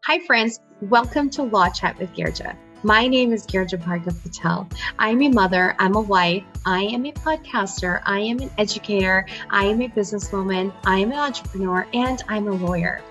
Hi, friends. Welcome to Law Chat with Girja. My name is Girja Bhargav Patel. I'm a mother. I'm a wife. I am a podcaster. I am an educator. I am a businesswoman. I am an entrepreneur, and I'm a lawyer.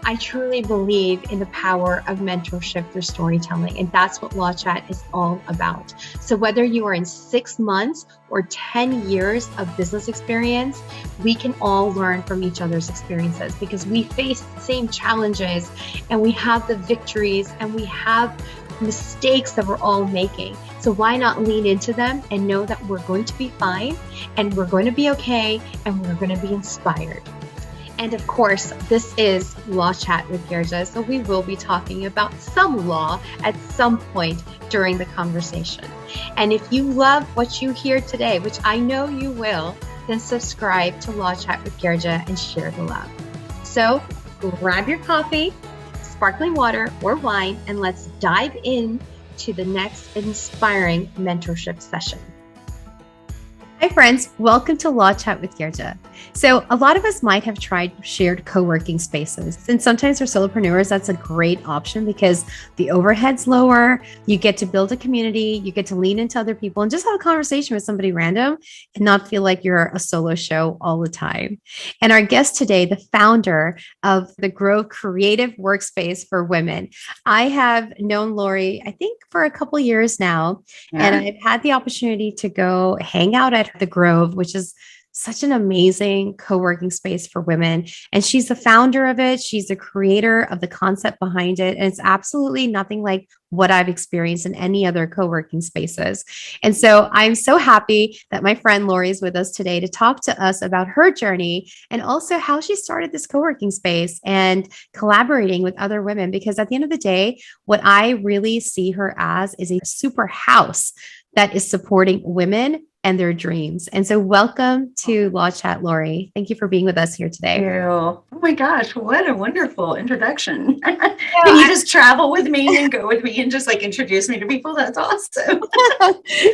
I truly believe in the power of mentorship through storytelling, and that's what Law Chat is all about. So whether you are in 6 months or 10 years of business experience, we can all learn from each other's experiences because we face the same challenges and we have the victories and we have mistakes that we're all making. So why not lean into them and know that we're going to be fine and we're going to be okay and we're going to be inspired. And of course, this is Law Chat with Girja, so we will be talking about some law at some point during the conversation. And if you love what you hear today, which I know you will, then subscribe to Law Chat with Girja and share the love. So grab your coffee, sparkling water, or wine, and let's dive in to the next inspiring mentorship session. Hi, friends. Welcome to Law Chat with Girja. So a lot of us might have tried shared co-working spaces. And sometimes for solopreneurs, that's a great option because the overhead's lower. You get to build a community. You get to lean into other people and just have a conversation with somebody random and not feel like you're a solo show all the time. And our guest today, the founder of the Grow Creative Workspace for Women. I have known Lori, I think, for a couple years now. Yeah. And I've had the opportunity to go hang out at the Grove, which is such an amazing co-working space for women. And she's the founder of it. She's the creator of the concept behind it. And it's absolutely nothing like what I've experienced in any other co-working spaces. And so I'm so happy that my friend Lori is with us today to talk to us about her journey and also how she started this co-working space and collaborating with other women. Because at the end of the day, what I really see her as is a super house that is supporting women and their dreams. And so welcome to Law Chat, Lori. Thank you for being with us here today. Thank you. Oh my gosh, what a wonderful introduction. Can you just travel with me and go with me and just like introduce me to people? That's awesome.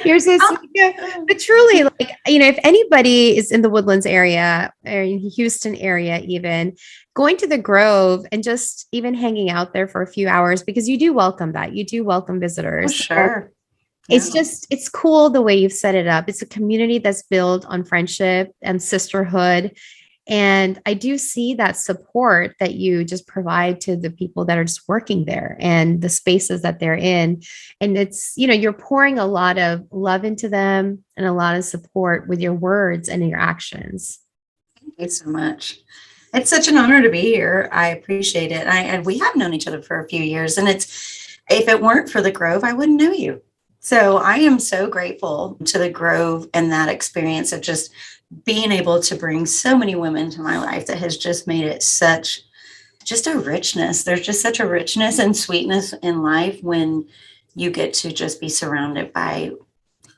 You're so sweet. Yeah. But truly, like, if anybody is in the Woodlands area or in Houston area, even going to the Grove and just even hanging out there for a few hours, because you do welcome that. You do welcome visitors. Oh, sure. It's cool the way you've set it up. It's a community that's built on friendship and sisterhood. And I do see that support that you just provide to the people that are just working there and the spaces that they're in. And it's, you're pouring a lot of love into them and a lot of support with your words and your actions. Thank you so much. It's such an honor to be here. I appreciate it. And we have known each other for a few years. And if it weren't for the Grove, I wouldn't know you. So I am so grateful to the Grove and that experience of just being able to bring so many women to my life that has just made it just a richness. There's just such a richness and sweetness in life when you get to just be surrounded by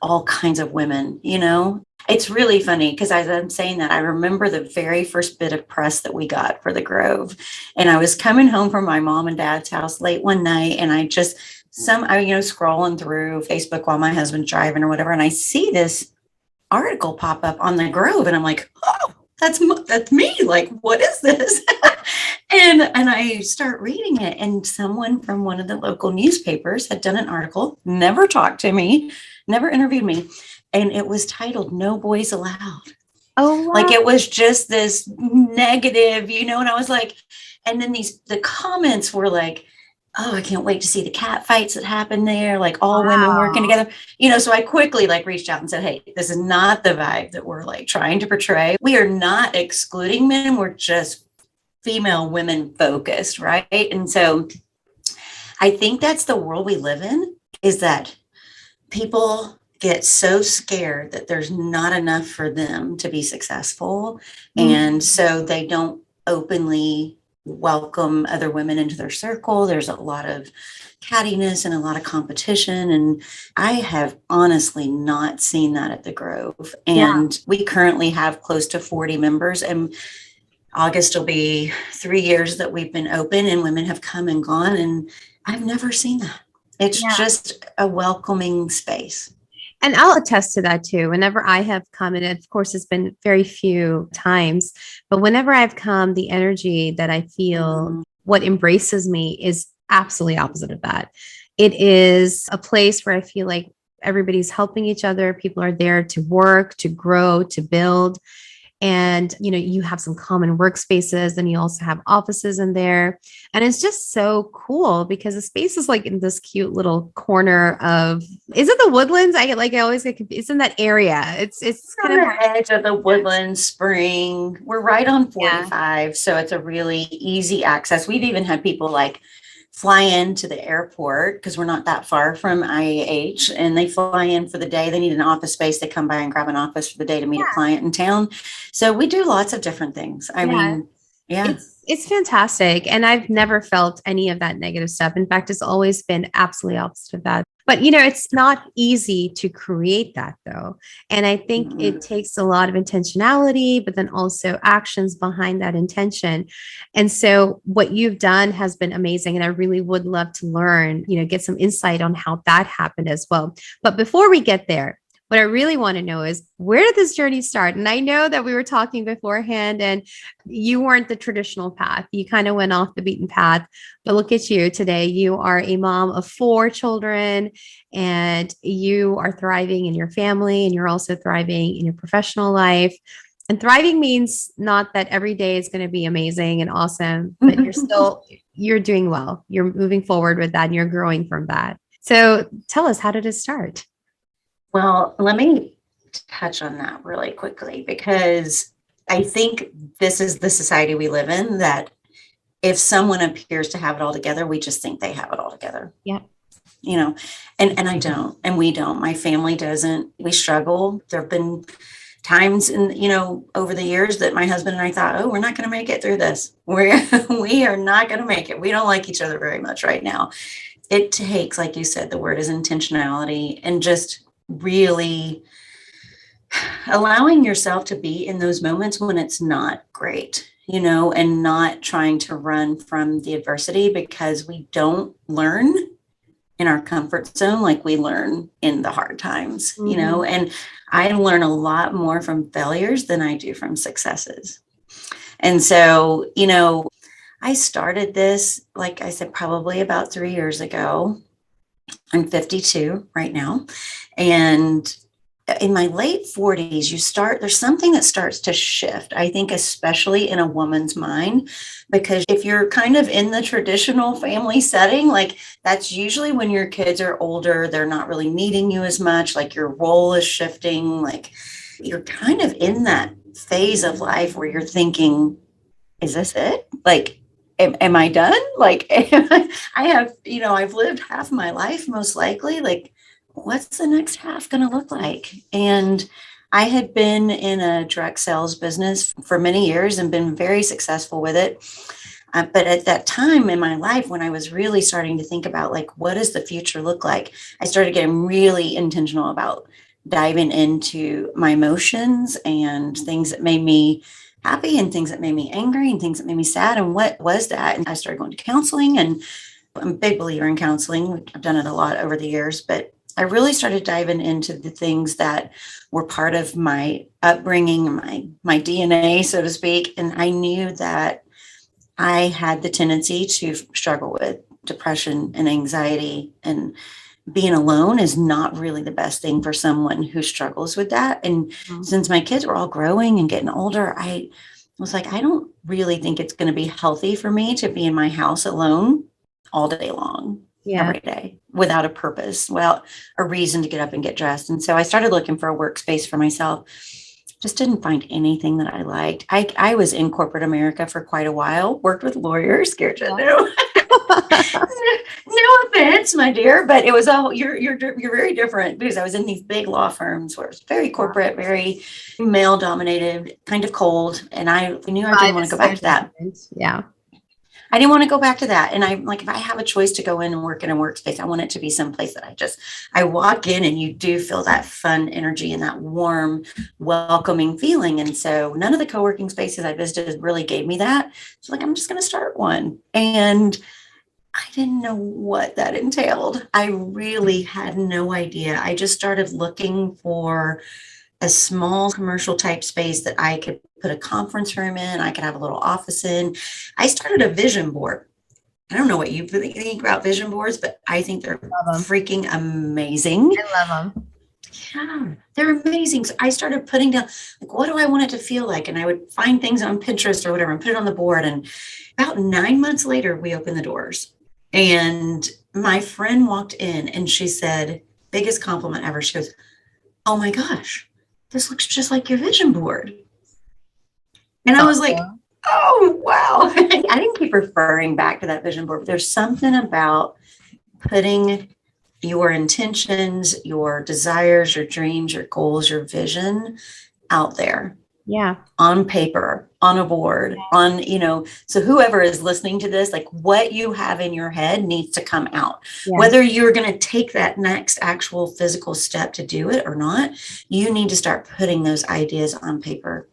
all kinds of women, It's really funny because as I'm saying that, I remember the very first bit of press that we got for the Grove. And I was coming home from my mom and dad's house late one night and I scrolling through Facebook while my husband's driving or whatever. And I see this article pop up on the Grove and I'm like, oh, that's me. Like, what is this? and I start reading it and someone from one of the local newspapers had done an article, never talked to me, never interviewed me. And it was titled "No Boys Allowed." Oh, wow. Like it was just this negative, and I was like, and then the comments were like, oh, I can't wait to see the cat fights that happen there. Like all women working together, so I quickly reached out and said, hey, this is not the vibe that we're trying to portray. We are not excluding men. We're just female women focused. Right. And so I think that's the world we live in, is that people get so scared that there's not enough for them to be successful. Mm-hmm. And so they don't openly welcome other women into their circle. There's a lot of cattiness and a lot of competition. And I have honestly not seen that at the Grove. And we currently have close to 40 members. And August will be 3 years that we've been open and women have come and gone. And I've never seen that. It's just a welcoming space. And I'll attest to that too. Whenever I have come, and of course, it's been very few times, but whenever I've come, the energy that I feel what embraces me is absolutely opposite of that. It is a place where I feel like everybody's helping each other. People are there to work, to grow, to build. And, you have some common workspaces and you also have offices in there. And it's just so cool because the space is like in this cute little corner of, is it the Woodlands? I always get confused. It's in that area. It's on kind of the edge of the Woodland Spring. We're right on yeah. 45. So it's a really easy access. We've even had people like fly into the airport because we're not that far from IAH, and they fly in for the day. They need an office space. They come by and grab an office for the day to meet a client in town. So we do lots of different things. I mean, yeah. It's fantastic. And I've never felt any of that negative stuff. In fact, it's always been absolutely opposite of that. But, it's not easy to create that though. And I think it takes a lot of intentionality, but then also actions behind that intention. And so what you've done has been amazing. And I really would love to learn, get some insight on how that happened as well. But before we get there, what I really want to know is, where did this journey start? And I know that we were talking beforehand and you weren't the traditional path. You kind of went off the beaten path, but look at you today. You are a mom of 4 children and you are thriving in your family, and you're also thriving in your professional life. And thriving means not that every day is going to be amazing and awesome, but you're doing well. You're moving forward with that and you're growing from that. So tell us, how did it start? Well, let me touch on that really quickly, because I think this is the society we live in, that if someone appears to have it all together, we just think they have it all together. Yeah. And I don't, and we don't. My family doesn't. We struggle. There have been times over the years that my husband and I thought, oh, we're not going to make it through this. We are not going to make it. We don't like each other very much right now. It takes, like you said, the word is intentionality, and just really allowing yourself to be in those moments when it's not great, and not trying to run from the adversity, because we don't learn in our comfort zone like we learn in the hard times, and I learn a lot more from failures than I do from successes. And so, I started this, like I said, probably about 3 years ago. I'm 52 right now. And in my late 40s, there's something that starts to shift, I think, especially in a woman's mind, because if you're kind of in the traditional family setting, like that's usually when your kids are older, they're not really needing you as much, like your role is shifting, like you're kind of in that phase of life where you're thinking, is this it? Like, am I done? Like, I've lived half my life, most likely. Like, what's the next half going to look like? And I had been in a direct sales business for many years and been very successful with it. But at that time in my life, when I was really starting to think about, like, what does the future look like? I started getting really intentional about diving into my emotions and things that made me happy and things that made me angry and things that made me sad. And what was that? And I started going to counseling, and I'm a big believer in counseling. I've done it a lot over the years, but I really started diving into the things that were part of my upbringing, my DNA, so to speak. And I knew that I had the tendency to struggle with depression and anxiety, and being alone is not really the best thing for someone who struggles with that. And since my kids were all growing and getting older, I was like, I don't really think it's going to be healthy for me to be in my house alone all day long, every day, without a purpose, without a reason to get up and get dressed. And so I started looking for a workspace for myself. Just didn't find anything that I liked. I was in corporate America for quite a while, worked with lawyers, scared you. No offense, my dear, but it was all you're very different, because I was in these big law firms where it's very corporate, very male dominated, kind of cold. And I knew I didn't want to go back to that. Yeah. I didn't want to go back to that. And I'm like, if I have a choice to go in and work in a workspace, I want it to be someplace that I walk in and you do feel that fun energy and that warm, welcoming feeling. And so none of the co-working spaces I visited really gave me that. So like, I'm just going to start one. And I didn't know what that entailed. I really had no idea. I just started looking for a small commercial type space that I could put a conference room in, I could have a little office in. I started a vision board. I don't know what you think about vision boards, but I think they're Love them. freaking amazing. I love them. Yeah, they're amazing. So I started putting down, like, what do I want it to feel like? And I would find things on Pinterest or whatever and put it on the board. And about 9 months later, we opened the doors. And my friend walked in and she said, biggest compliment ever. She goes, "Oh my gosh, this looks just like your vision board." And I was like, Awesome. "Oh, wow." I didn't keep referring back to that vision board, but there's something about putting your intentions, your desires, your dreams, your goals, your vision out there Yeah. on paper, on a board, on, so whoever is listening to this, like what you have in your head needs to come out. Yeah. Whether you're going to take that next actual physical step to do it or not, you need to start putting those ideas on paper.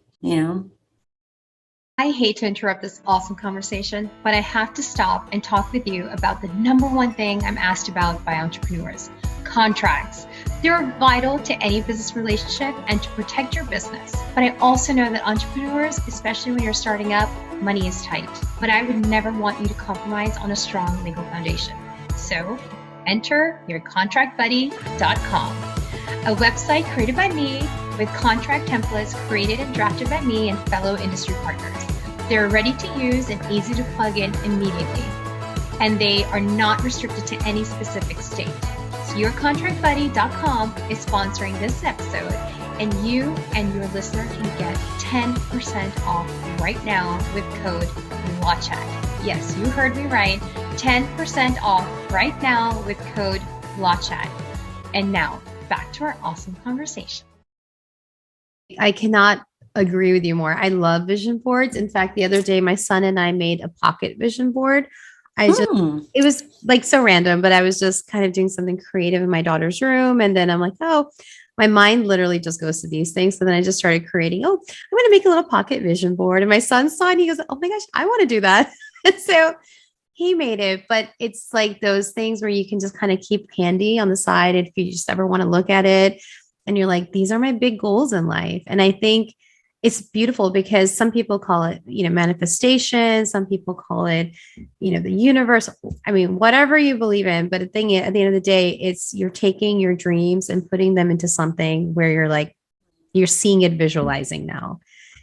I hate to interrupt this awesome conversation, but I have to stop and talk with you about the number one thing I'm asked about by entrepreneurs: contracts. They're vital to any business relationship and to protect your business. But I also know that entrepreneurs, especially when you're starting up, money is tight. But I would never want you to compromise on a strong legal foundation. So enter yourcontractbuddy.com, a website created by me with contract templates created and drafted by me and fellow industry partners. They're ready to use and easy to plug in immediately. And they are not restricted to any specific state. So yourcontractbuddy.com is sponsoring this episode, and you and your listener can get 10% off right now with code LAWCHAT. Yes, you heard me right. 10% off right now with code LAWCHAT. And now back to our awesome conversation. I cannot agree with you more. I love vision boards. In fact, the other day, my son and I made a pocket vision board. It was like so random, but I was just kind of doing something creative in my daughter's room. And then I'm like, oh, my mind literally just goes to these things. So then I just started creating, I'm going to make a little pocket vision board. And my son saw it and he goes, oh my gosh, I want to do that. And so he made it, but it's like those things where you can just kind of keep handy on the side if you just ever want to look at it. And you're like, these are my big goals in life. And I think it's beautiful because some people call it, manifestation. Some people call it, the universe. I mean, whatever you believe in. But the thing is, at the end of the day, it's you're taking your dreams and putting them into something where you're seeing it, visualizing now.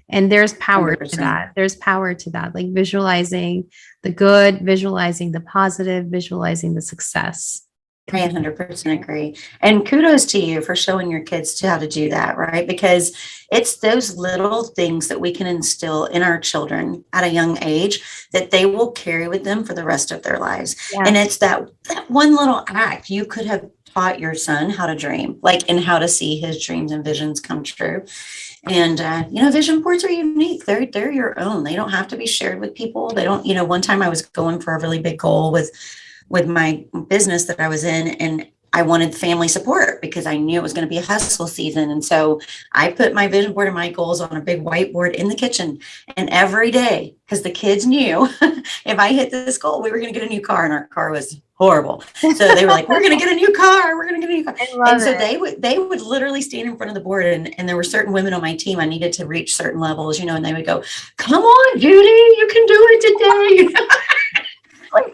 And there's power 100%. to that. There's power to that, like visualizing the good, visualizing the positive, visualizing the success. I 100% agree. And kudos to you for showing your kids how to do that, right? Because it's those little things that we can instill in our children at a young age that they will carry with them for the rest of their lives. Yeah. And it's that one little act you could have taught your son how to dream, and how to see his dreams and visions come true. And, vision boards are unique. They're your own. They don't have to be shared with people. They don't, one time I was going for a really big goal with my business that I was in, and I wanted family support because I knew it was going to be a hustle season. And so I put my vision board and my goals on a big whiteboard in the kitchen. And every day, because the kids knew if I hit this goal, we were going to get a new car, and our car was horrible. So they were like, we're going to get a new car. We're going to get a new car. And so they would literally stand in front of the board, and there were certain women on my team. I needed to reach certain levels, and they would go, "Come on, Judy, you can do it today."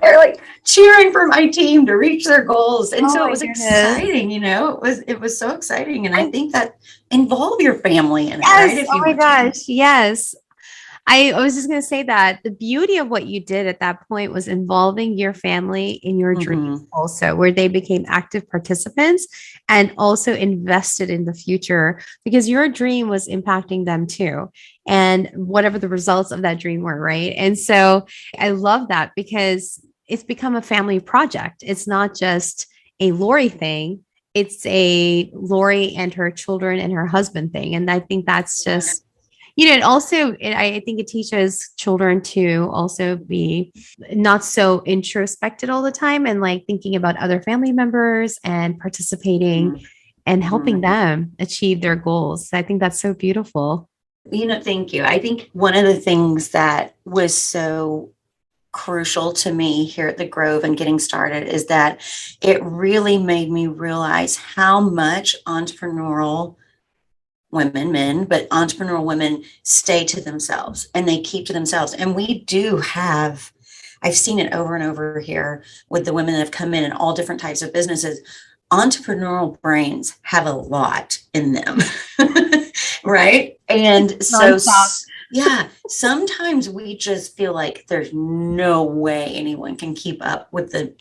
They're cheering for my team to reach their goals. And so it was exciting, it was so exciting. And I think that involve your family in it, right? Oh my gosh. Yes. I was just going to say that the beauty of what you did at that point was involving your family in your dreams also, where they became active participants and also invested in the future because your dream was impacting them too. And whatever the results of that dream were, right? And so I love that because it's become a family project. It's not just a Lori thing. It's a Lori and her children and her husband thing. And I think that's just, I think it teaches children to also be not so introspected all the time and thinking about other family members and participating and helping them achieve their goals. I think that's so beautiful. Thank you. I think one of the things that was so crucial to me here at the Grove and getting started is that it really made me realize how much entrepreneurial women, men, but entrepreneurial women stay to themselves and they keep to themselves. And we do have I've seen it over and over here with the women that have come in all different types of businesses. Entrepreneurial brains have a lot in them, right? And so, Nonstop. yeah, sometimes we just feel like there's no way anyone can keep up with the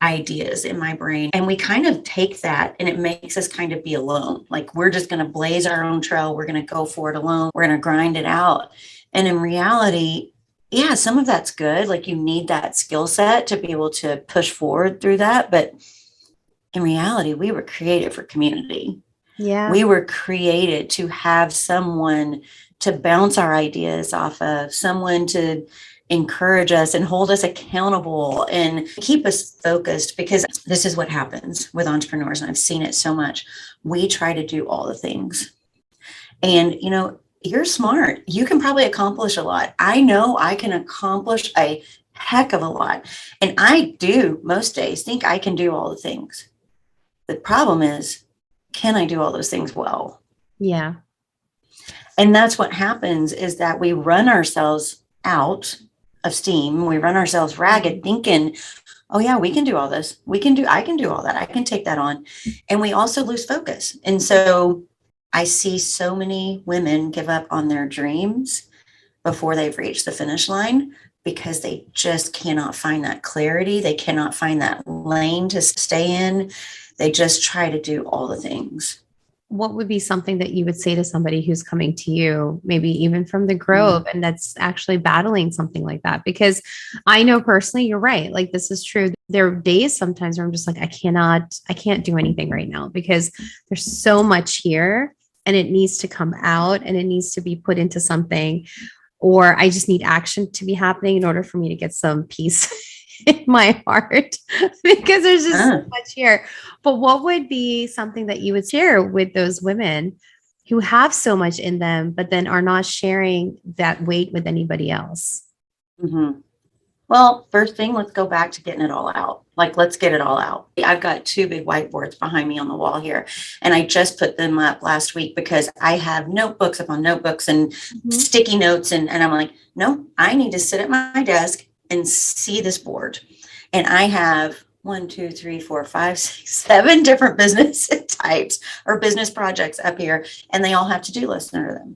ideas in my brain. And we kind of take that and it makes us kind of be alone. Like we're just going to blaze our own trail. We're going to go for it alone. We're going to grind it out. And in reality, yeah, some of that's good. Like you need that skill set to be able to push forward through that. But in reality, we were created for community. Yeah. We were created to have someone to bounce our ideas off of, someone to encourage us and hold us accountable and keep us focused, because this is what happens with entrepreneurs. And I've seen it so much. We try to do all the things. And, you're smart. You can probably accomplish a lot. I know I can accomplish a heck of a lot. And I do most days think I can do all the things. The problem is, can I do all those things well? Yeah. And that's what happens, is that we run ourselves out of steam. We run ourselves ragged thinking, oh yeah, we can do all this. I can do all that. I can take that on. And we also lose focus. And so I see so many women give up on their dreams before they've reached the finish line, because they just cannot find that clarity. They cannot find that lane to stay in. They just try to do all the things. What would be something that you would say to somebody who's coming to you, maybe even from the Grove, and that's actually battling something like that? Because I know personally, you're right. Like, this is true. There are days sometimes where I'm just like, I can't do anything right now because there's so much here and it needs to come out and it needs to be put into something, or I just need action to be happening in order for me to get some peace in my heart, because there's just so much here. But what would be something that you would share with those women who have so much in them, but then are not sharing that weight with anybody else? Mm-hmm. Well, first thing, let's go back to getting it all out. Like, let's get it all out. I've got 2 big whiteboards behind me on the wall here, and I just put them up last week because I have notebooks upon notebooks and sticky notes. And I'm like, no, I need to sit at my desk and see this board. And I have 1, 2, 3, 4, 5, 6, 7 different business types or business projects up here, and they all have to-do lists under them.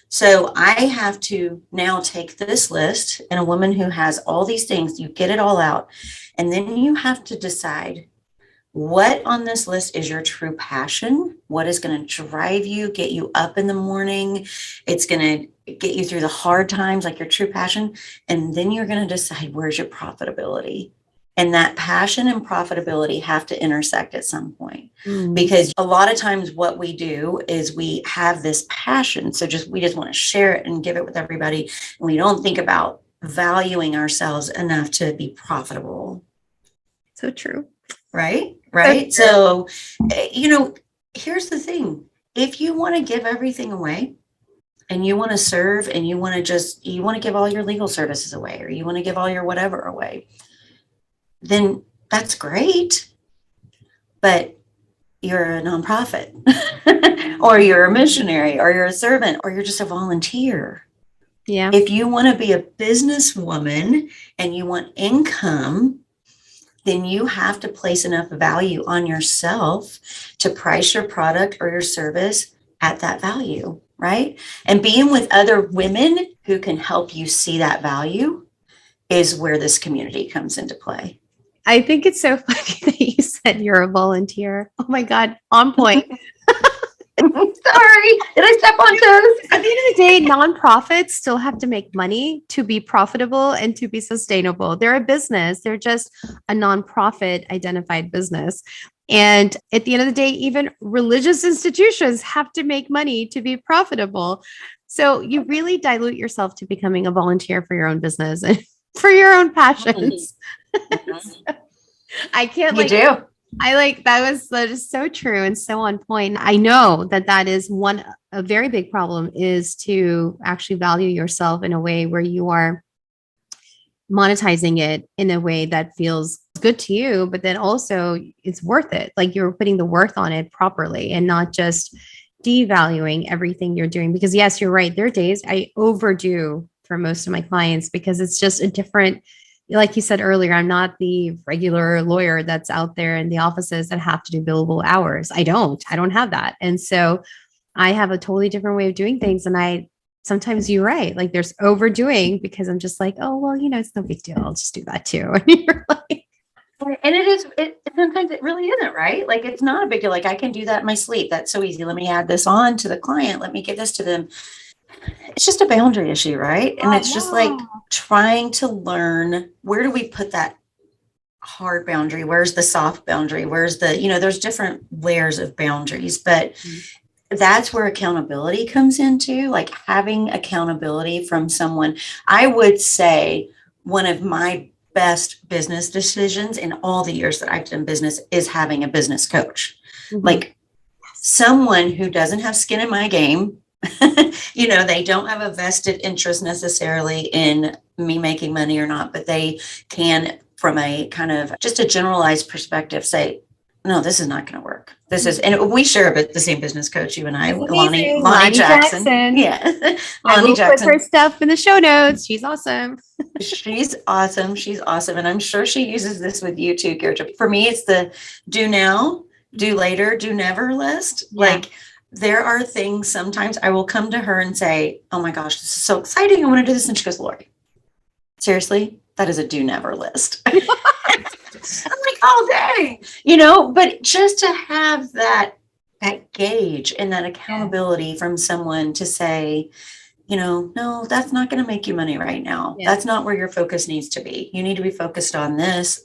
So I have to now take this list, and a woman who has all these things, you get it all out, and then you have to decide what on this list is your true passion, what is going to drive you, get you up in the morning, it's going to get you through the hard times, like your true passion, and then you're going to decide where's your profitability. And that passion and profitability have to intersect at some point, because a lot of times what we do is we have this passion. So we just want to share it and give it with everybody. And we don't think about valuing ourselves enough to be profitable. So true. Right. Right. So, here's the thing. If you want to give everything away and you want to serve and you want to give all your legal services away, or you want to give all your whatever away, then that's great, but you're a nonprofit or you're a missionary or you're a servant or you're just a volunteer. Yeah. If you want to be a businesswoman and you want income, then you have to place enough value on yourself to price your product or your service at that value, right? And being with other women who can help you see that value is where this community comes into play. I think it's so funny that you said you're a volunteer. Oh my God, on point. Sorry, did I step on toes? At the end of the day, nonprofits still have to make money to be profitable and to be sustainable. They're a business. They're just a nonprofit identified business. And at the end of the day, even religious institutions have to make money to be profitable. So you really dilute yourself to becoming a volunteer for your own business and for your own passions. I can't that is so true and so on point. I know that is a very big problem, is to actually value yourself in a way where you are monetizing it in a way that feels good to you, but then also it's worth it. Like, you're putting the worth on it properly and not just devaluing everything you're doing. Because yes, you're right. There are days I overdo for most of my clients because it's just a different like you said earlier, I'm not the regular lawyer that's out there in the offices that have to do billable hours. I don't have that. And so I have a totally different way of doing things. And sometimes you're right. Like there's overdoing because I'm just like, oh, well, it's no big deal. I'll just do that too. And you're like, and sometimes it really isn't, right? Like it's not a big deal. Like I can do that in my sleep. That's so easy. Let me add this on to the client. Let me give this to them. It's just a boundary issue, right? And it's just like trying to learn, where do we put that hard boundary? Where's the soft boundary? Where's the, there's different layers of boundaries, but that's where accountability comes into, like having accountability from someone. I would say one of my best business decisions in all the years that I've done business is having a business coach, like someone who doesn't have skin in my game. They don't have a vested interest necessarily in me making money or not, but they can, from a kind of just a generalized perspective, say, no, this is not going to work. And we share the same business coach, you and I, Lonnie Jackson. Yeah. I will put her stuff in the show notes. She's awesome. She's awesome. And I'm sure she uses this with you too, Gertrude. For me, it's the do now, do later, do never list. Yeah. Like there are things sometimes I will come to her and say, oh my gosh, this is so exciting. I want to do this. And she goes, Lori, seriously, that is a do never list. I'm like, oh, dang, but just to have that gauge and that accountability from someone to say, no, that's not going to make you money right now. Yeah. That's not where your focus needs to be. You need to be focused on this,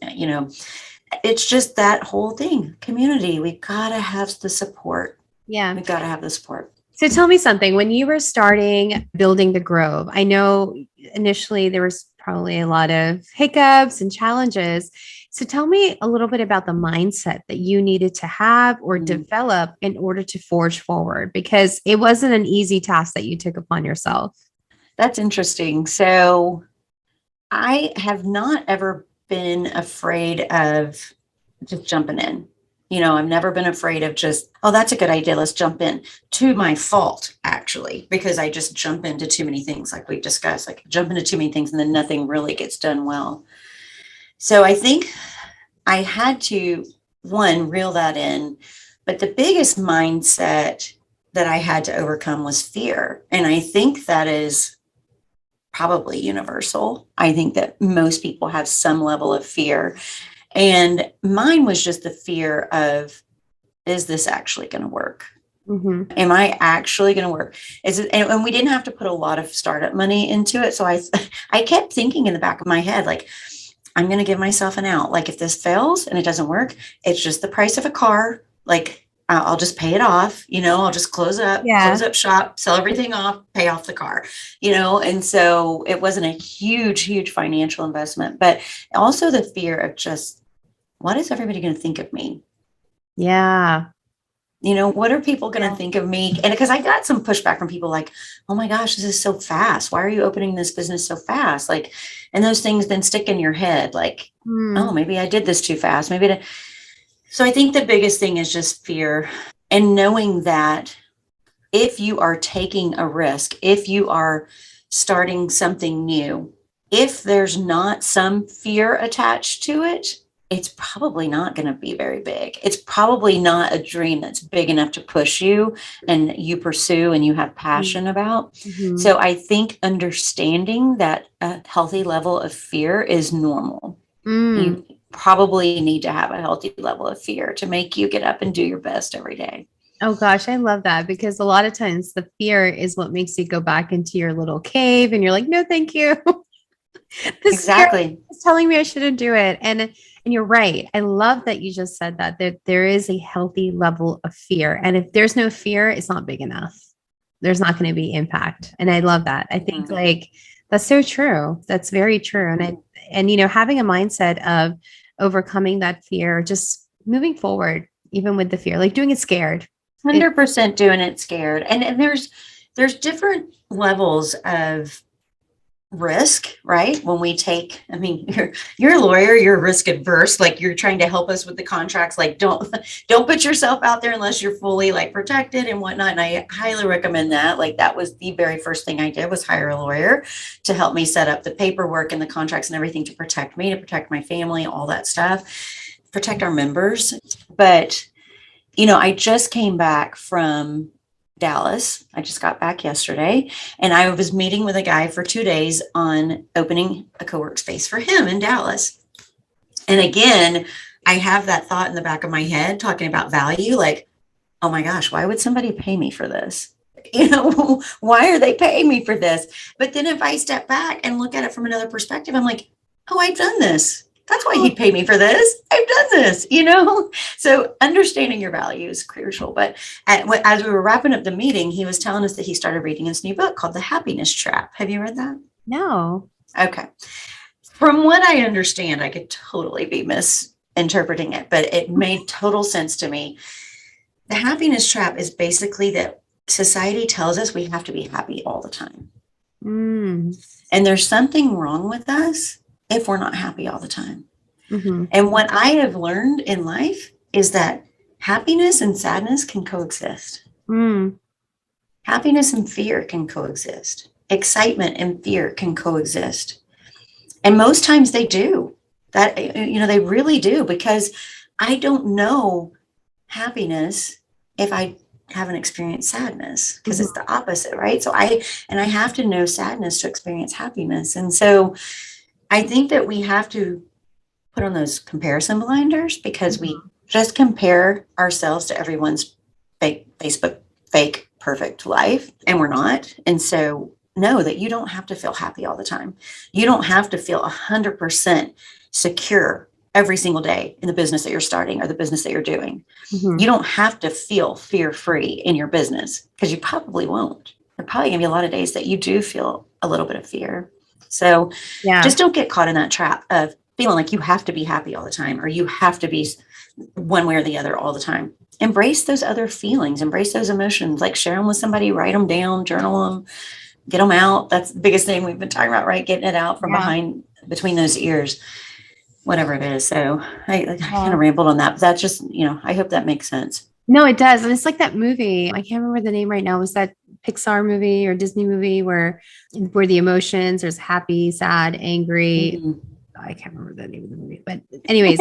it's just that whole thing. Community, we've got to have the support. Yeah. We've got to have the support. So tell me something, when you were starting building the Grove, I know initially there was probably a lot of hiccups and challenges. So tell me a little bit about the mindset that you needed to have or develop in order to forge forward, because it wasn't an easy task that you took upon yourself. That's interesting. So I have not ever been afraid of just jumping in. I've never been afraid of just, oh, that's a good idea. Let's jump in, to my fault, actually, because I just jump into too many things. Like we discussed, like jump into too many things and then nothing really gets done well. So I think I had to, one, reel that in. But the biggest mindset that I had to overcome was fear. And I think that is probably universal. I think that most people have some level of fear. And mine was just the fear of, is this actually going to work? Mm-hmm. Am I actually going to work? And we didn't have to put a lot of startup money into it. So I kept thinking in the back of my head, like, I'm going to give myself an out. Like if this fails and it doesn't work, it's just the price of a car. Like I'll just pay it off. I'll just close up shop, sell everything off, pay off the car, and so it wasn't a huge, huge financial investment, but also the fear of just, what is everybody going to think of me? Yeah. What are people going to think of me? And because I got some pushback from people like, oh my gosh, this is so fast. Why are you opening this business so fast? Like, and those things then stick in your head. Like, oh, maybe I did this too fast. So I think the biggest thing is just fear, and knowing that if you are taking a risk, if you are starting something new, if there's not some fear attached to it, it's probably not going to be very big. It's probably not a dream that's big enough to push you and you pursue and you have passion about. Mm-hmm. So I think understanding that a healthy level of fear is normal. You probably need to have a healthy level of fear to make you get up and do your best every day. Oh gosh, I love that, because a lot of times the fear is what makes you go back into your little cave and you're like, no, thank you. Exactly. It's telling me I shouldn't do it. And you're right. I love that you just said that there is a healthy level of fear. And if there's no fear, it's not big enough. There's not going to be impact. And I love that. I think like that's so true. That's very true. And having a mindset of overcoming that fear, just moving forward, even with the fear, like doing it scared. 100% doing it scared. And there's different levels of risk, right? When we take, I mean, you're a lawyer, you're risk adverse, like you're trying to help us with the contracts. Like don't put yourself out there unless you're fully like protected and whatnot. And I highly recommend that. Like that was the very first thing I did was hire a lawyer to help me set up the paperwork and the contracts and everything to protect me, to protect my family, all that stuff, protect our members. But, I just came back from Dallas. I just got back yesterday, and I was meeting with a guy for 2 days on opening a co-work space for him in Dallas. And again, I have that thought in the back of my head talking about value, like, oh my gosh, why would somebody pay me for this? Why are they paying me for this? But then if I step back and look at it from another perspective, I'm like, oh, I've done this. That's why he'd pay me for this. I've done this, So understanding your value is crucial. But as we were wrapping up the meeting, he was telling us that he started reading his new book called The Happiness Trap. Have you read that? No. Okay. From what I understand, I could totally be misinterpreting it, but it made total sense to me. The happiness trap is basically that society tells us we have to be happy all the time. And there's something wrong with us if we're not happy all the time. And what I have learned in life is that happiness and sadness can coexist. Happiness and fear can coexist. Excitement and fear can coexist. And most times they do. That, they really do, because I don't know happiness if I haven't experienced sadness, because it's the opposite, right? So I have to know sadness to experience happiness. And so I think that we have to put on those comparison blinders, because we just compare ourselves to everyone's fake perfect life, and we're not. And so know that you don't have to feel happy all the time. You don't have to feel 100% secure every single day in the business that you're starting or the business that you're doing. You don't have to feel fear-free in your business, because you probably won't. There are probably gonna be a lot of days that you do feel a little bit of fear. So just don't get caught in that trap of feeling like you have to be happy all the time, or you have to be one way or the other all the time. Embrace those other feelings, embrace those emotions, like share them with somebody, write them down, journal them, get them out. That's the biggest thing we've been talking about, right? Getting it out from between those ears, whatever it is. So I kind of rambled on that, but that's just, I hope that makes sense. No, it does. And it's like that movie. I can't remember the name right now. Was that Pixar movie or Disney movie where the emotions, there's happy, sad, angry. I can't remember the name of the movie, but anyways,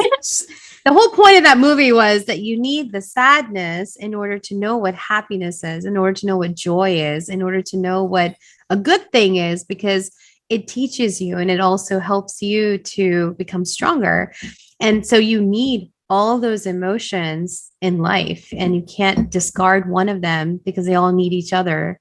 the whole point of that movie was that you need the sadness in order to know what happiness is, in order to know what joy is, in order to know what a good thing is, because it teaches you and it also helps you to become stronger. And so you need all those emotions in life, and you can't discard one of them, because they all need each other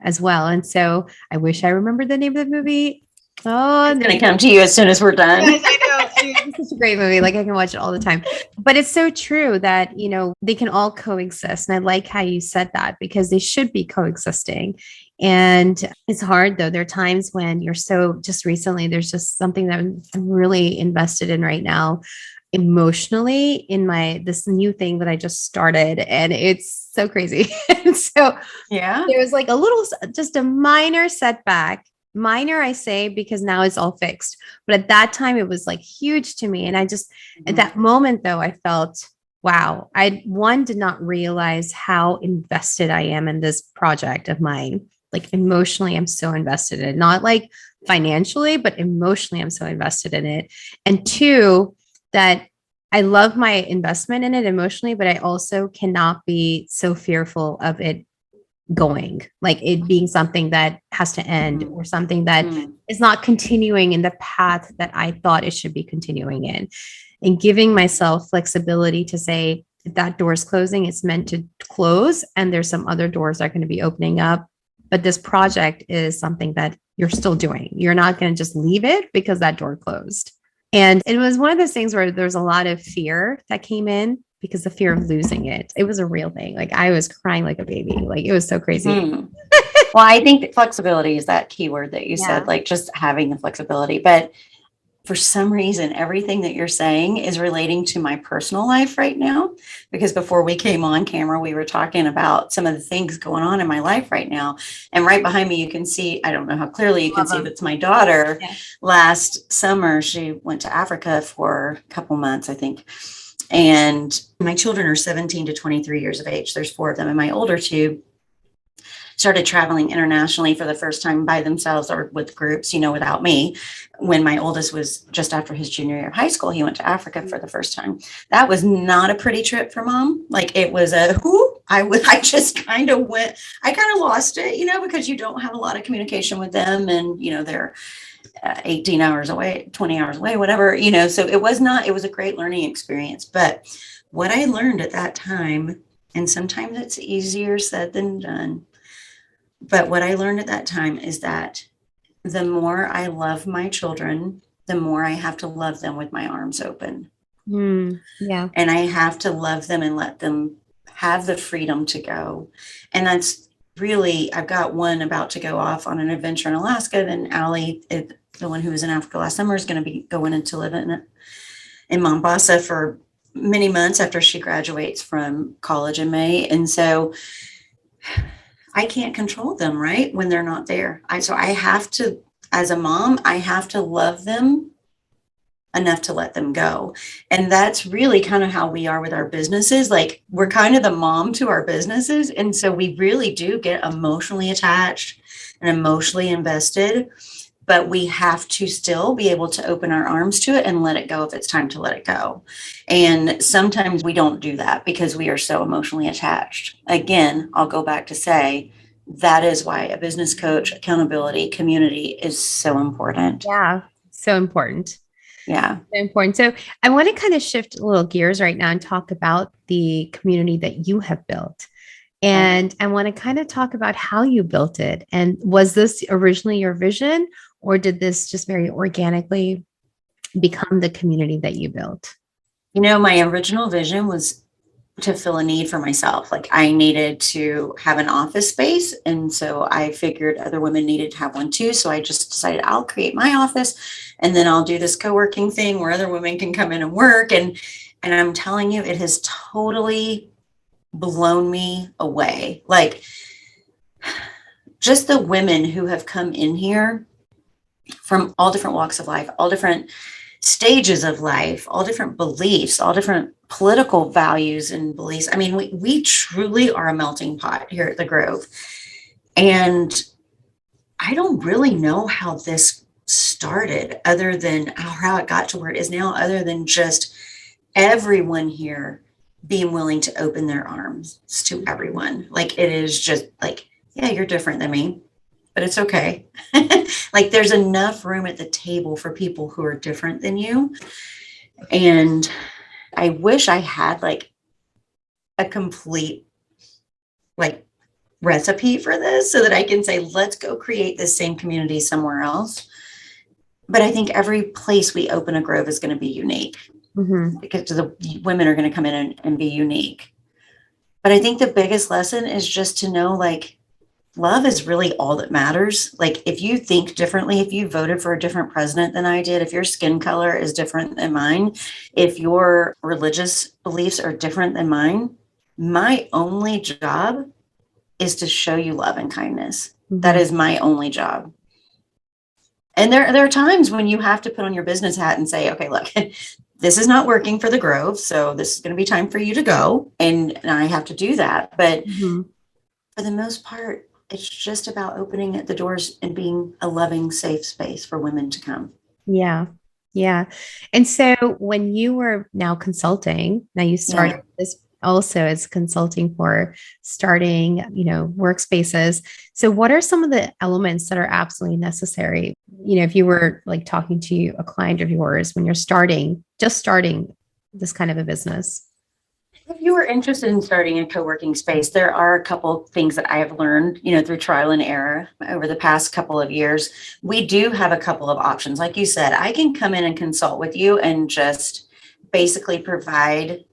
as well. And so I wish I remembered the name of the movie. Oh, it's going to come to you as soon as we're done. Yes, I know. It's such a great movie. Like I can watch it all the time. But it's so true that, they can all coexist. And I like how you said that, because they should be coexisting. And it's hard though. There are times when just recently, there's just something that I'm really invested in right now, emotionally, in this new thing that I just started, and it's so crazy. And so there was like just a minor setback. Minor, I say, because now it's all fixed. But at that time, it was like huge to me. And I just, at that moment, though, I felt, wow, I did not realize how invested I am in this project of mine. Like emotionally, I'm so invested in it, not like financially, but emotionally, I'm so invested in it. And two, that I love my investment in it emotionally, but I also cannot be so fearful of it going, like it being something that has to end, or something that is not continuing in the path that I thought it should be continuing in, and giving myself flexibility to say, if that door is closing, it's meant to close, and there's some other doors that are going to be opening up. But this project is something that you're still doing. You're not going to just leave it because that door closed. And it was one of those things where there's a lot of fear that came in, because the fear of losing it. It was a real thing. Like I was crying like a baby. Like it was so crazy. Well, I think that flexibility is that keyword that you said, like just having the flexibility. But for some reason, everything that you're saying is relating to my personal life right now. Because before we came on camera, we were talking about some of the things going on in my life right now. And right behind me, you can see, I don't know how clearly you can see, but it's my daughter. Yeah. Last summer, she went to Africa for a couple months, I think. And my children are 17 to 23 years of age. There's 4 of them. And my older 2 started traveling internationally for the first time by themselves or with groups, without me. When my oldest was just after his junior year of high school, he went to Africa for the first time. That was not a pretty trip for mom. Like, it was I just kind of went, I kind of lost it, because you don't have a lot of communication with them, and, they're 18 hours away, 20 hours away, whatever, so it was a great learning experience. But what I learned at that time, and sometimes it's easier said than done, but what I learned at that time is that the more I love my children, the more I have to love them with my arms open. Yeah. And I have to love them and let them have the freedom to go. And that's really, I've got one about to go off on an adventure in Alaska. Then Allie, the one who was in Africa last summer, is going to be going in to live in Mombasa for many months after she graduates from college in May. And so I can't control them, right, when they're not there. So I have to, as a mom, I have to love them enough to let them go. And that's really kind of how we are with our businesses. Like, we're kind of the mom to our businesses. And so we really do get emotionally attached and emotionally invested, but we have to still be able to open our arms to it and let it go if it's time to let it go. And sometimes we don't do that because we are so emotionally attached. Again, I'll go back to say, that is why a business coach, accountability, community is so important. Yeah, so important. Yeah. So important. So I want to kind of shift a little gears right now and talk about the community that you have built. And I want to kind of talk about how you built it. And was this originally your vision, or did this just very organically become the community that you built? My original vision was to fill a need for myself. Like, I needed to have an office space. And so I figured other women needed to have one too. So I just decided I'll create my office, and then I'll do this co-working thing where other women can come in and work. And I'm telling you, it has totally blown me away. Like, just the women who have come in here from all different walks of life, all different stages of life, all different beliefs, all different political values and beliefs. I mean, we truly are a melting pot here at the Grove. And I don't really know how this started, other than how it got to where it is now, other than just everyone here being willing to open their arms to everyone. Like, it is just like, yeah, you're different than me, but it's okay. Like, there's enough room at the table for people who are different than you. And I wish I had like a complete like recipe for this so that I can say, let's go create this same community somewhere else. But I think every place we open a Grove is going to be unique. Because the women are going to come in and be unique. But I think the biggest lesson is just to know, like, love is really all that matters. Like, if you think differently, if you voted for a different president than I did, if your skin color is different than mine, if your religious beliefs are different than mine, my only job is to show you love and kindness. That is my only job. And there are times when you have to put on your business hat and say, okay, look, this is not working for the Grove, so this is going to be time for you to go. And I have to do that. But for the most part, it's just about opening the doors and being a loving, safe space for women to come. Yeah. Yeah. And so when you were now consulting, now you started this also as consulting for starting, workspaces. So what are some of the elements that are absolutely necessary? If you were like talking to a client of yours when you're just starting this kind of a business. If you are interested in starting a co-working space, there are a couple things that I have learned, through trial and error over the past couple of years. We do have a couple of options. Like you said, I can come in and consult with you and just basically provide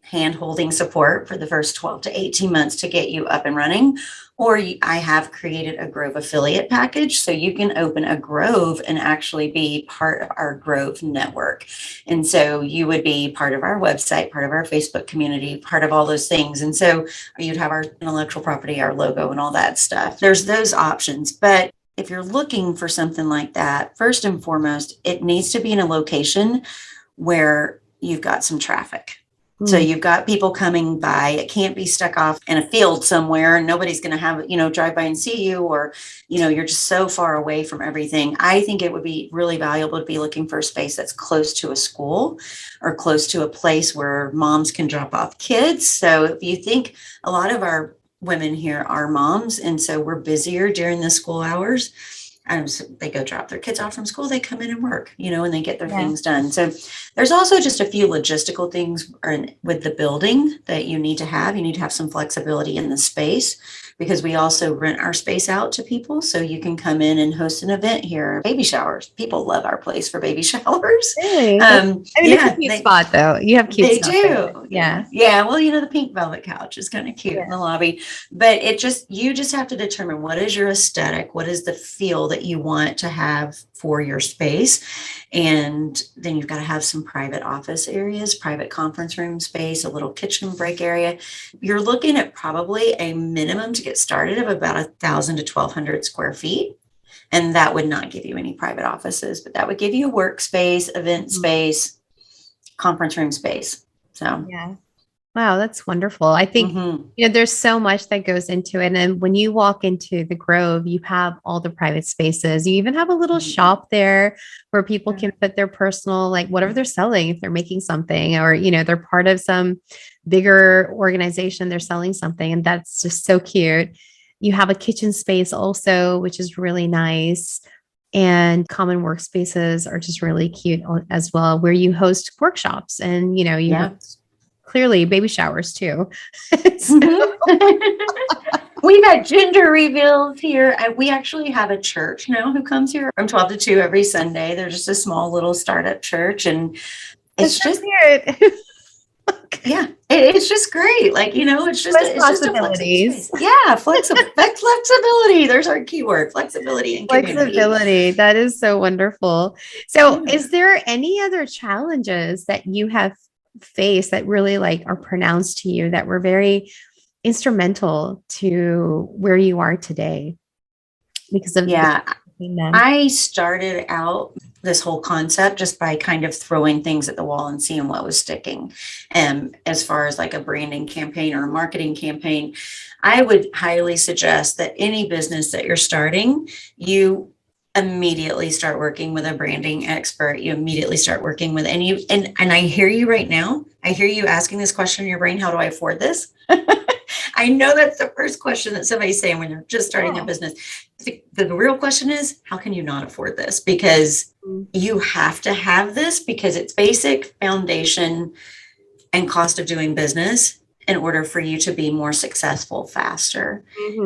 hand holding support for the first 12 to 18 months to get you up and running. Or I have created a Grove affiliate package. So you can open a Grove and actually be part of our Grove network. And so you would be part of our website, part of our Facebook community, part of all those things. And so you'd have our intellectual property, our logo, and all that stuff. There's those options. But if you're looking for something like that, first and foremost, it needs to be in a location where you've got some traffic. So you've got people coming by. It can't be stuck off in a field somewhere and nobody's going to have, drive by and see you, or, you're just so far away from everything. I think it would be really valuable to be looking for a space that's close to a school or close to a place where moms can drop off kids. So if you think, a lot of our women here are moms, and so we're busier during the school hours. So they go drop their kids off from school, they come in and work, and they get their things done. So there's also just a few logistical things with the building that you need to have. You need to have some flexibility in the space, because we also rent our space out to people. So you can come in and host an event here. Baby showers. People love our place for baby showers. Really? It's a cute spot though. You have cute They stuff do. there. Yeah. Yeah. Well, the pink velvet couch is kind of cute in the lobby, but you just have to determine what is your aesthetic, what is the feel that you want to have for your space. And then you've got to have some private office areas, private conference room space, a little kitchen break area. You're looking at probably a minimum to get started of about 1,000 to 1,200 square feet. And that would not give you any private offices, but that would give you a workspace, event space, conference room space. So, yeah. Wow, that's wonderful. I think, there's so much that goes into it. And when you walk into the Grove, you have all the private spaces. You even have a little shop there where people can put their personal, like whatever they're selling, if they're making something, or, they're part of some bigger organization, they're selling something. And that's just so cute. You have a kitchen space also, which is really nice. And common workspaces are just really cute as well, where you host workshops and, you host clearly baby showers too. We've had gender reveals here. We actually have a church now who comes here from 12 to 2 every Sunday. They're just a small little startup church. And it's just weird. Yeah, it's just great. It's just a flexible space. Yeah, flexibility. There's our keyword: flexibility and community. Flexibility. That is so wonderful. So, is there any other challenges that you have faced that really are pronounced to you that were very instrumental to where you are today? Because of I started out this whole concept just by kind of throwing things at the wall and seeing what was sticking. As far as a branding campaign or a marketing campaign, I would highly suggest that any business that you're starting, you immediately start working with a branding expert. You immediately start working with and I hear you right now. I hear you asking this question in your brain: how do I afford this? I know that's the first question that somebody's saying when they're just starting a business. The real question is, how can you not afford this? Because you have to have this, because it's basic foundation and cost of doing business in order for you to be more successful faster.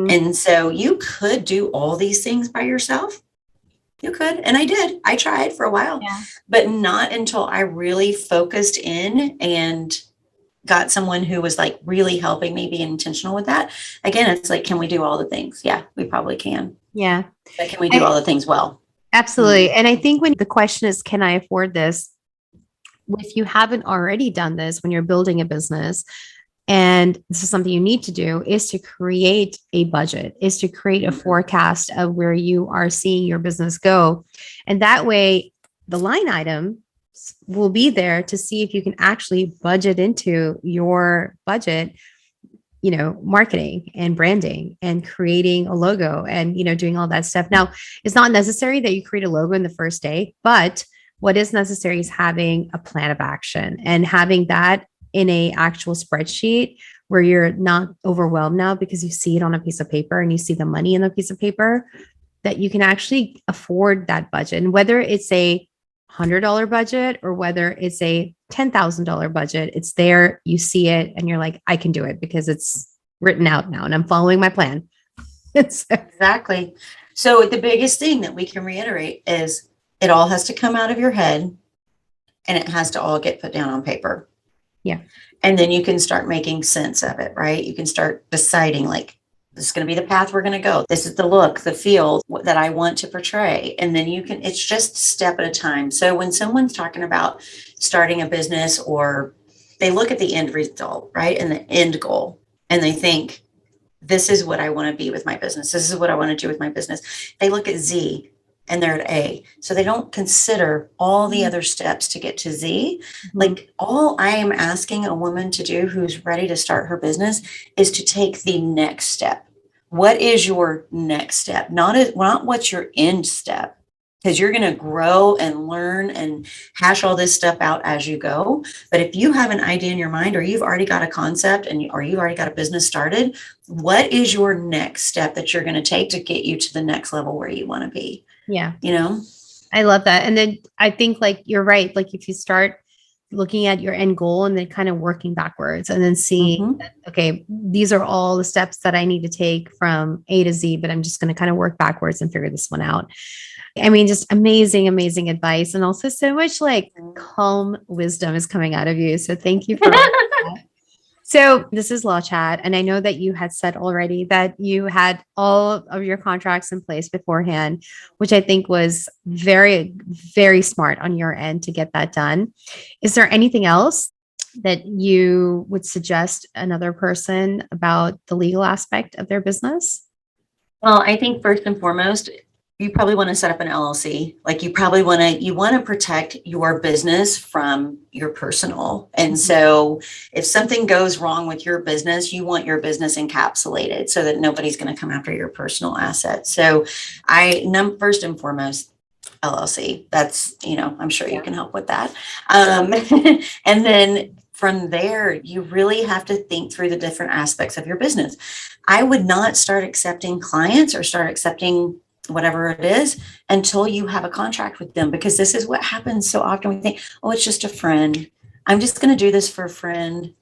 And so you could do all these things by yourself. You could. And I did. I tried for a while, but not until I really focused in and got someone who was really helping me be intentional with that. Again, it's can we do all the things? Yeah, we probably can. Yeah. But can we do all the things well? Absolutely. And I think when the question is, can I afford this? If you haven't already done this, when you're building a business, and this is something you need to do, is to create a budget, is to create a forecast of where you are seeing your business go. And that way, the line item will be there to see if you can actually budget into your budget, marketing and branding and creating a logo and, doing all that stuff. Now, it's not necessary that you create a logo in the first day, but what is necessary is having a plan of action and having that in a actual spreadsheet where you're not overwhelmed now because you see it on a piece of paper and you see the money in a piece of paper, that you can actually afford that budget. And whether it's a $100 budget or whether it's a $10,000 budget, it's there, you see it, and you're like, I can do it because it's written out now and I'm following my plan. Exactly. So the biggest thing that we can reiterate is it all has to come out of your head and it has to all get put down on paper. Yeah. And then you can start making sense of it, right? You can start deciding like, this is going to be the path we're going to go. This is the look, the feel that I want to portray. And then it's just a step at a time. So when someone's talking about starting a business, or they look at the end result, right? And the end goal, and they think, this is what I want to be with my business. This is what I want to do with my business. They look at Z and they're at A. So they don't consider all the other steps to get to Z. Like, all I am asking a woman to do who's ready to start her business is to take the next step. What is your next step? Not what's your end step, because you're going to grow and learn and hash all this stuff out as you go. But if you have an idea in your mind, or you've already got a concept, or you've already got a business started, what is your next step that you're going to take to get you to the next level where you want to be? Yeah. You know? I love that. And then I think like you're right. Like if you start looking at your end goal and then kind of working backwards and then seeing, okay, these are all the steps that I need to take from A to Z, but I'm just going to kind of work backwards and figure this one out. I mean, just amazing, amazing advice. And also so much like calm wisdom is coming out of you. So thank you for all that. So this is Law Chat. And I know that you had said already that you had all of your contracts in place beforehand, which I think was very, very smart on your end to get that done. Is there anything else that you would suggest another person about the legal aspect of their business? Well, I think first and foremost, you probably want to set up an LLC. Like, you want to protect your business from your personal. And so if something goes wrong with your business, you want your business encapsulated so that nobody's going to come after your personal assets. So first and foremost, LLC. That's, I'm sure you can help with that. And then from there, you really have to think through the different aspects of your business. I would not start accepting clients or start accepting whatever it is until you have a contract with them, because this is what happens so often. We think, oh, it's just a friend. I'm just going to do this for a friend.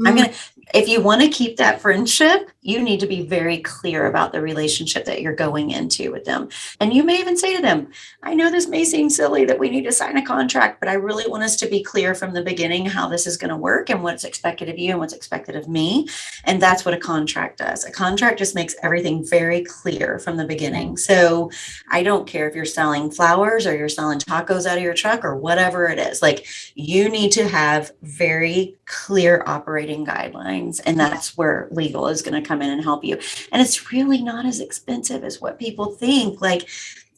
If you want to keep that friendship, you need to be very clear about the relationship that you're going into with them. And you may even say to them, I know this may seem silly that we need to sign a contract, but I really want us to be clear from the beginning how this is going to work and what's expected of you and what's expected of me. And that's what a contract does. A contract just makes everything very clear from the beginning. So I don't care if you're selling flowers or you're selling tacos out of your truck or whatever it is. Like, you need to have very clear operating guidelines, and that's where legal is going to come in and help you. And it's really not as expensive as what people think. Like,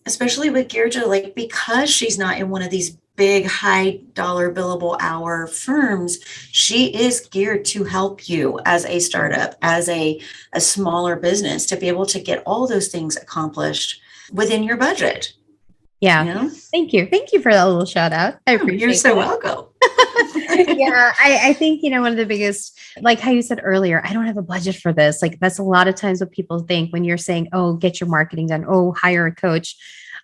especially with Girja, like, because she's not in one of these big high dollar billable hour firms, she is geared to help you as a startup, as a smaller business, to be able to get all those things accomplished within your budget. Yeah. Thank you. Thank you for that little shout out. I appreciate it. You're so welcome. Yeah. I think, one of the biggest, like how you said earlier, I don't have a budget for this. Like, that's a lot of times what people think when you're saying, oh, get your marketing done. Oh, hire a coach.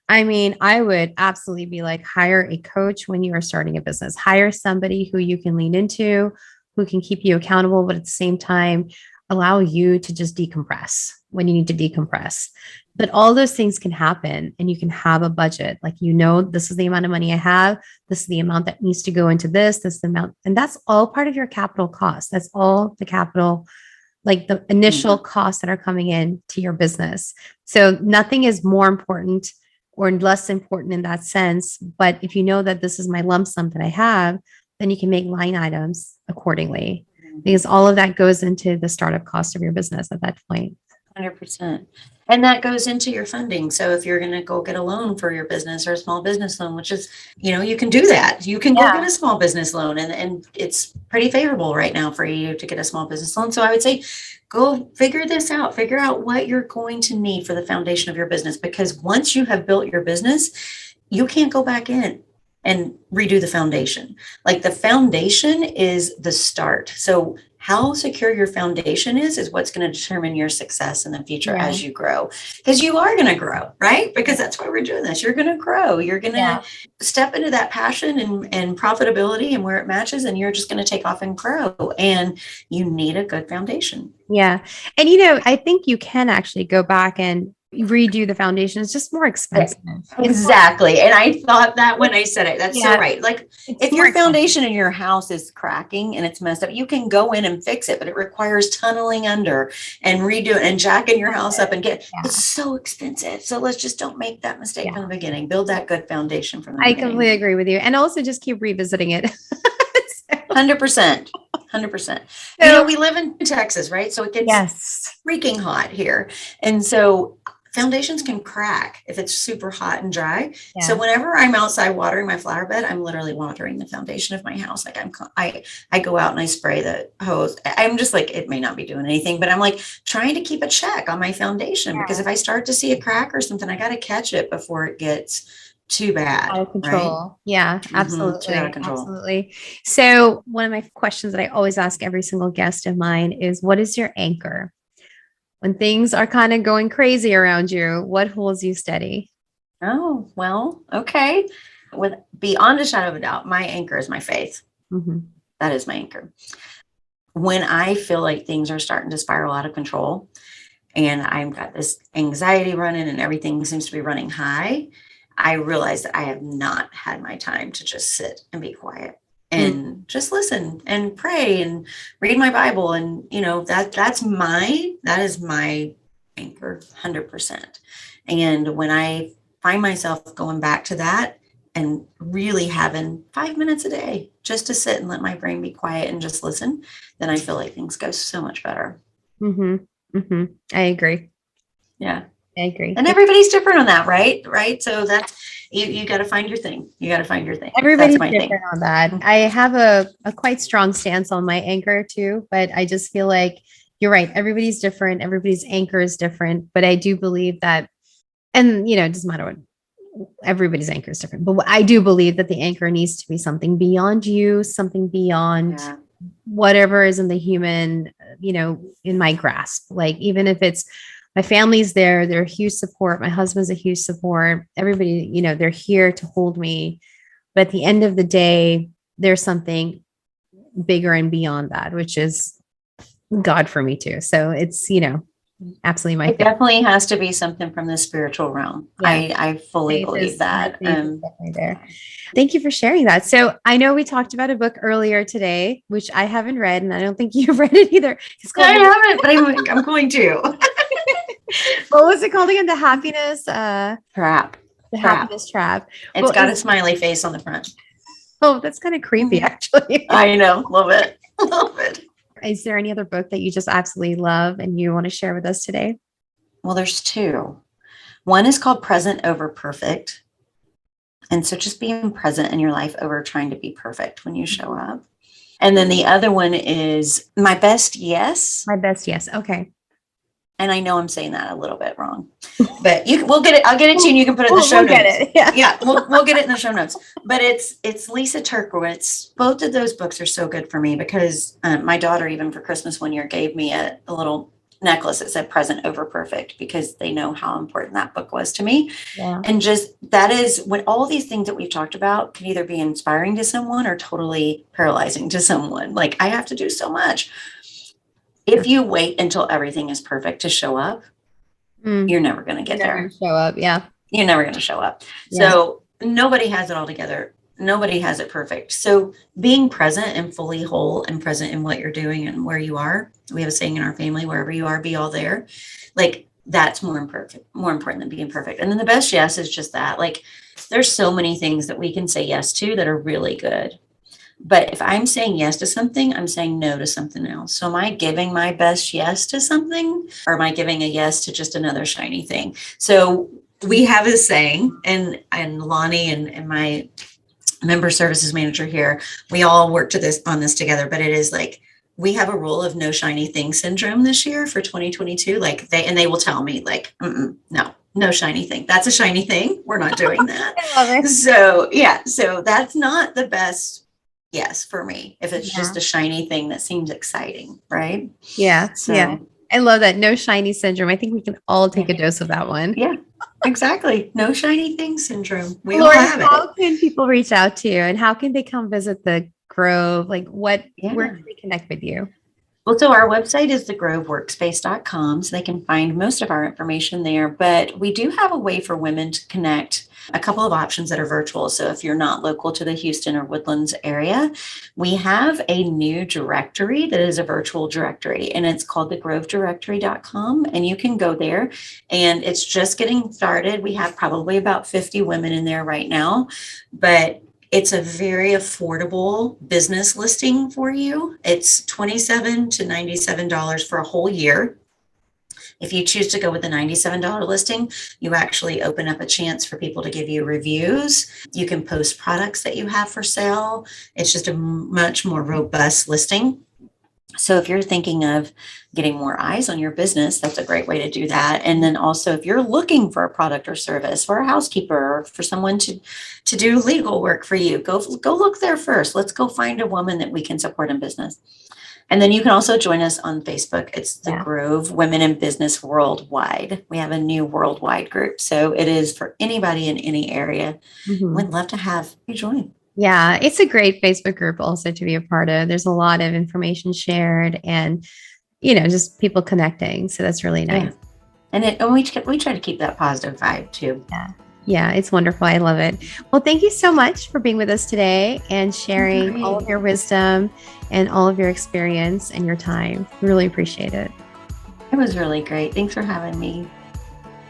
I mean, I would absolutely be like, hire a coach when you are starting a business. Hire somebody who you can lean into, who can keep you accountable, but at the same time, allow you to just decompress when you need to decompress. But all those things can happen, and you can have a budget. Like, this is the amount of money I have. This is the amount that needs to go into this is the amount. And that's all part of your capital cost. That's all the capital, like the initial costs that are coming in to your business. So nothing is more important or less important in that sense. But if you know that this is my lump sum that I have, then you can make line items accordingly, because all of that goes into the startup cost of your business at that point. 100%. And that goes into your funding. So if you're going to go get a loan for your business, or a small business loan, which is, you can do that. You can go get a small business loan, and it's pretty favorable right now for you to get a small business loan. So I would say, go figure this out. Figure out what you're going to need for the foundation of your business, because once you have built your business, you can't go back in and redo the foundation. Like, the foundation is the start. So how secure your foundation is what's going to determine your success in the future as you grow. Because you are going to grow, right? Because that's why we're doing this. You're going to grow. You're going to step into that passion and profitability and where it matches, and you're just going to take off and grow. And you need a good foundation. Yeah. And, I think you can actually go back and redo the foundation. It's just more expensive. Exactly. And I thought that when I said it, that's so Yeah. right. Like It's if more your expensive. foundation in your house is cracking and it's messed up, you can go in and fix it, but it requires tunneling under and redo it and jacking your house up and Yeah. it's so expensive. So let's just don't make that mistake Yeah. from the beginning. Build that good foundation from the I beginning. completely agree with you. And also just keep revisiting it. 100%. 100%. So, we live in Texas, right? So it gets yes. freaking hot here. And so foundations can crack if it's super hot and dry. Yeah. So whenever I'm outside watering my flower bed, I'm literally watering the foundation of my house. Like I go out and I spray the hose. I'm just like, it may not be doing anything, but I'm like trying to keep a check on my foundation because if I start to see a crack or something, I got to catch it before it gets too bad. Out of control. Right? Yeah, absolutely. Too out of control. Absolutely. So one of my questions that I always ask every single guest of mine is, what is your anchor? When things are kind of going crazy around you, what holds you steady? Oh, well, okay. With beyond a shadow of a doubt, my anchor is my faith. Mm-hmm. That is my anchor. When I feel like things are starting to spiral out of control and I've got this anxiety running and everything seems to be running high, I realize that I have not had my time to just sit and be quiet and just listen and pray and read my Bible. And, that is my anchor 100%. And when I find myself going back to that and really having 5 minutes a day just to sit and let my brain be quiet and just listen, then I feel like things go so much better. Mm-hmm. Mm-hmm. I agree. Yeah. I agree. And everybody's different on that, right? Right. So that's, you got to find your thing. You got to find your thing. Everybody's that's my different thing. on that. I have a quite strong stance on my anchor too, but I just feel like you're right. Everybody's different. Everybody's anchor is different, but I do believe that, and it doesn't matter what everybody's anchor is different, but I do believe that the anchor needs to be something beyond you, something beyond whatever is in the human, in my grasp. Like, even if it's my family's there, they're a huge support. My husband's a huge support. Everybody, they're here to hold me. But at the end of the day, there's something bigger and beyond that, which is God for me too. So it's, absolutely my It thing. definitely has to be something from the spiritual realm. Yeah. I fully believe that. Definitely there. Thank you for sharing that. So I know we talked about a book earlier today, which I haven't read, and I don't think you've read it either. It's called I haven't, but I'm going to. What was it called again? The Happiness Trap. The Happiness Trap. It's got a smiley face on the front. Oh, that's kind of creepy, actually. I know. Love it. Love it. Is there any other book that you just absolutely love and you want to share with us today? Well, there's two. One is called Present Over Perfect. And so just being present in your life over trying to be perfect when you show up. And then the other one is My Best Yes. My Best Yes. Okay. And I know I'm saying that a little bit wrong, but we'll get it. I'll get it to you and you can put it in the show notes. Get it. Yeah. We'll get it in the show notes. But it's Lisa Turkowitz. Both of those books are so good for me because my daughter, even for Christmas one year, gave me a little necklace that said Present Over Perfect because they know how important that book was to me. Yeah. And just that is when all these things that we've talked about can either be inspiring to someone or totally paralyzing to someone. Like, I have to do so much. If you wait until everything is perfect to show up, you're never going to get there. Show up. Yeah. You're never going to show up. Yeah. So nobody has it all together. Nobody has it perfect. So being present and fully whole and present in what you're doing and where you are. We have a saying in our family, wherever you are, be all there. Like, that's more important than being perfect. And then the best yes is just that. Like, there's so many things that we can say yes to that are really good. But if I'm saying yes to something, I'm saying no to something else. So am I giving my best yes to something, or am I giving a yes to just another shiny thing? So we have a saying, and Lonnie and my member services manager here, we all work on this together, but it is like, we have a rule of no shiny thing syndrome this year for 2022. Like they will tell me like, no shiny thing. That's a shiny thing. We're not doing that. I love it. So that's not the best yes for me if it's just a shiny thing that seems exciting, right? Yeah. So, yeah. I love that. No shiny syndrome. I think we can all take a dose of that one. Yeah, exactly. No shiny thing syndrome. We Lori, all have it. how can people reach out to you and how can they come visit the Grove? Like where can they connect with you? Well, so our website is thegroveworkspace.com, so they can find most of our information there. But we do have a way for women to connect, a couple of options that are virtual. So if you're not local to the Houston or Woodlands area, we have a new directory that is a virtual directory, and it's called thegroveddirectory.com. And you can go there, and it's just getting started. We have probably about 50 women in there right now, but it's a very affordable business listing for you. It's $27 to $97 for a whole year. If you choose to go with the $97 listing, you actually open up a chance for people to give you reviews. You can post products that you have for sale. It's just a much more robust listing. So if you're thinking of getting more eyes on your business, that's a great way to do that. And then also, if you're looking for a product or service for a housekeeper or for someone to do legal work for you, go look there first. Let's go find a woman that we can support in business. And then you can also join us on Facebook. It's the Grove Women in Business Worldwide. We have a new worldwide group. So it is for anybody in any area. We'd love to have you join. Yeah, it's a great Facebook group also to be a part of. There's a lot of information shared and, just people connecting. So that's really nice. Yeah. And we try to keep that positive vibe too. Yeah, it's wonderful. I love it. Well, thank you so much for being with us today and sharing all of your wisdom and all of your experience and your time. Really appreciate it. It was really great. Thanks for having me.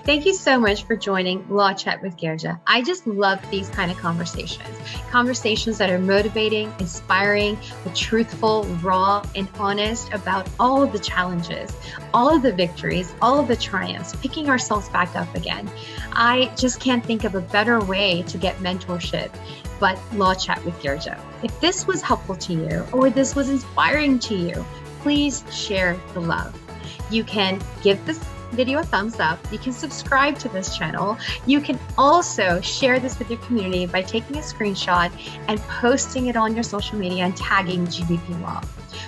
Thank you so much for joining Law Chat with Girja. I just love these kind of conversations that are motivating, inspiring, but truthful, raw, and honest about all of the challenges, all of the victories, all of the triumphs, picking ourselves back up again. I just can't think of a better way to get mentorship but Law Chat with Girja. If this was helpful to you or this was inspiring to you, please share the love. You can give this video a thumbs up. You can subscribe to this channel. You can also share this with your community by taking a screenshot and posting it on your social media and tagging GBP Law.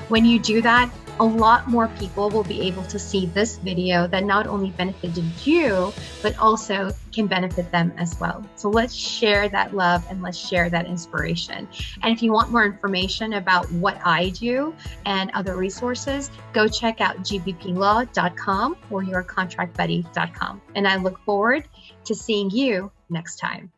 When you do that, a lot more people will be able to see this video that not only benefited you, but also can benefit them as well. So let's share that love and let's share that inspiration. And if you want more information about what I do and other resources, go check out gbplaw.com or yourcontractbuddy.com. And I look forward to seeing you next time.